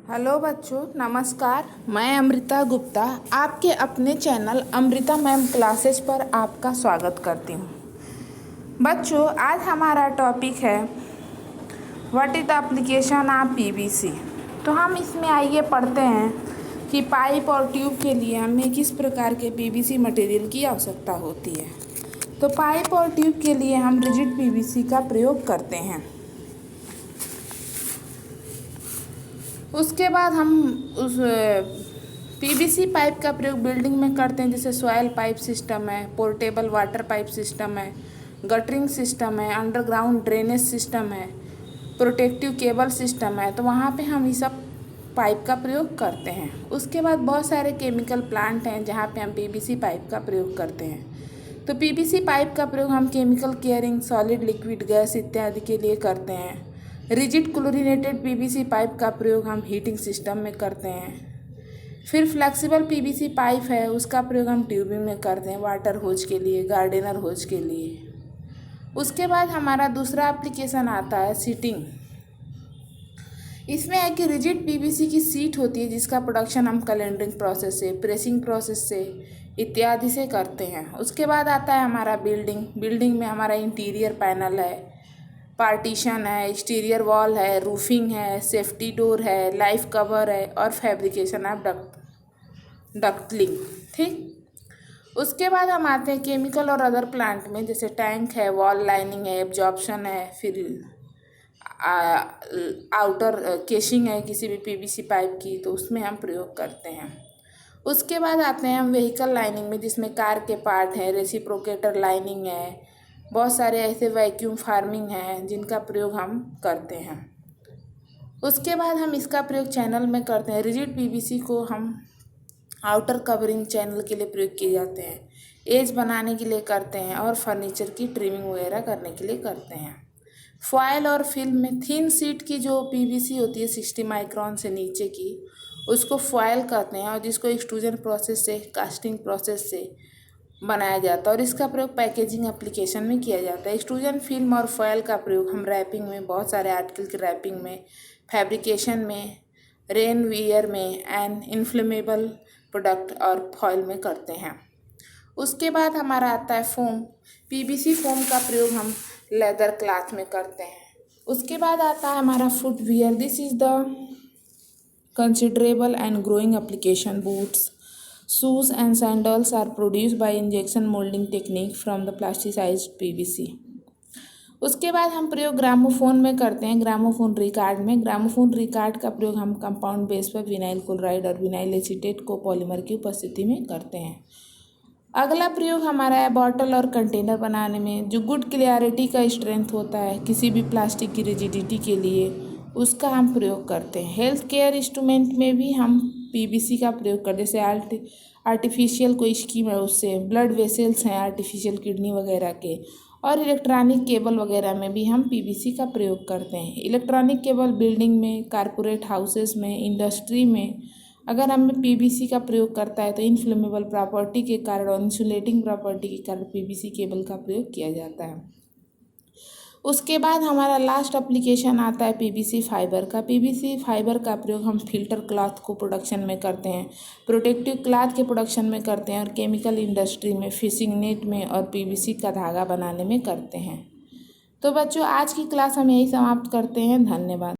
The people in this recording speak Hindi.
हेलो बच्चों, नमस्कार। मैं अमृता गुप्ता आपके अपने चैनल अमृता मैम क्लासेस पर आपका स्वागत करती हूँ। बच्चों, आज हमारा टॉपिक है what is the application of PVC. तो हम इसमें आइए पढ़ते हैं कि पाइप और ट्यूब के लिए हमें किस प्रकार के पीवीसी मटेरियल की आवश्यकता होती है। तो पाइप और ट्यूब के लिए हम रिजिड पीवीसी का प्रयोग करते हैं। उसके बाद हम उस पीवीसी पाइप का प्रयोग बिल्डिंग में करते हैं, जैसे सॉयल पाइप सिस्टम है, पोर्टेबल वाटर पाइप सिस्टम है, गटरिंग सिस्टम है, अंडरग्राउंड ड्रेनेज सिस्टम है, प्रोटेक्टिव केबल सिस्टम है। तो वहाँ पे हम ये सब पाइप का प्रयोग करते हैं। उसके बाद बहुत सारे केमिकल प्लांट हैं जहाँ पे हम पीवीसी पाइप का प्रयोग करते हैं। तो पीवीसी पाइप का प्रयोग हम chemical caring, solid liquid gas इत्यादि के लिए करते हैं। रिजिड क्लोरीनेटेड पीवीसी पाइप का प्रयोग हम हीटिंग सिस्टम में करते हैं। फिर फ्लेक्सिबल पीवीसी पाइप है, उसका प्रयोग हम ट्यूबिंग में करते हैं, वाटर होज के लिए, गार्डनर होज के लिए। उसके बाद हमारा दूसरा एप्लीकेशन आता है सीटिंग। इसमें है कि रिजिड पीवीसी की सीट होती है जिसका प्रोडक्शन हम कैलेंडरिंग प्रोसेस से, प्रेसिंग प्रोसेस से इत्यादि से करते हैं। उसके बाद आता है हमारा बिल्डिंग में हमारा इंटीरियर पैनल है, पार्टीशन है, एक्सटीरियर वॉल है, रूफिंग है, सेफ्टी डोर है, लाइफ कवर है और फैब्रिकेशन ऑफ डक्टलिंग। ठीक। उसके बाद हम आते हैं केमिकल और अदर प्लांट में, जैसे टैंक है, वॉल लाइनिंग है, एब्जॉर्प्शन है, फिर आउटर केशिंग है किसी भी पीवीसी पाइप की, तो उसमें हम प्रयोग करते हैं। उसके बाद आते हैं हम व्हीकल लाइनिंग में, जिसमें कार के पार्ट है, रेसिप्रोकेटर लाइनिंग है, बहुत सारे ऐसे वैक्यूम फार्मिंग हैं जिनका प्रयोग हम करते हैं। उसके बाद हम इसका प्रयोग चैनल में करते हैं। रिजिड पीवीसी को हम आउटर कवरिंग चैनल के लिए प्रयोग किए जाते हैं, एज बनाने के लिए करते हैं और फर्नीचर की ट्रिमिंग वगैरह करने के लिए करते हैं। फॉयल और फिल्म में थिन शीट की जो पीवीसी होती है 60 माइक्रोन से नीचे की, उसको फॉयल कहते हैं और जिसको एक्सट्रूजन प्रोसेस से, कास्टिंग प्रोसेस से बनाया जाता है और इसका प्रयोग पैकेजिंग एप्लीकेशन में किया जाता है। एक्सट्रूजन फिल्म और फॉयल का प्रयोग हम रैपिंग में, बहुत सारे आर्टिकल की रैपिंग में, फैब्रिकेशन में, रेन वियर में एंड इन्फ्लेमेबल प्रोडक्ट और फॉयल में करते हैं। उसके बाद हमारा आता है फोम। पीवीसी फोम का प्रयोग हम लेदर क्लॉथ में करते हैं। उसके बाद आता है हमारा footwear. This is the considerable and growing application. Boots, shoes and sandals are produced by injection molding technique from the plasticized PVC. उसके बाद हम प्रयोग ग्रामोफोन में करते हैं, ग्रामोफोन रिकार्ड में। ग्रामोफोन रिकार्ड का प्रयोग हम कंपाउंड बेस पर विनाइल क्लोराइड और विनाइल एसीटेट को पॉलीमर की उपस्थिति में करते हैं। अगला प्रयोग हमारा है बॉटल और कंटेनर बनाने में। जो गुड क्लियरिटी का स्ट्रेंथ होता है किसी भी प्लास्टिक की रिजिडिटी के लिए, उसका हम प्रयोग करते हैं। हेल्थ केयर इंस्ट्रूमेंट में भी हम पीवीसी का प्रयोग करते हैं, जैसे आर्टिफिशियल कोई स्कीम है उससे, ब्लड वेसल्स हैं आर्टिफिशियल किडनी वगैरह के, और इलेक्ट्रॉनिक केबल वगैरह में भी हम पीवीसी का प्रयोग करते हैं। इलेक्ट्रॉनिक केबल बिल्डिंग में, कारपोरेट हाउसेस में, इंडस्ट्री में अगर हमें पीवीसी का प्रयोग करता है तो इनफ्लेमेबल प्रॉपर्टी के कारण और इंसुलेटिंग प्रॉपर्टी के कारण पीवीसी केबल का प्रयोग किया जाता है। उसके बाद हमारा लास्ट एप्लीकेशन आता है पीवीसी फाइबर का। पीवीसी फाइबर का प्रयोग हम फिल्टर क्लॉथ को प्रोडक्शन में करते हैं, प्रोटेक्टिव क्लॉथ के प्रोडक्शन में करते हैं और केमिकल इंडस्ट्री में, फिशिंग नेट में और पीवीसी का धागा बनाने में करते हैं। तो बच्चों, आज की क्लास हम यही समाप्त करते हैं। धन्यवाद।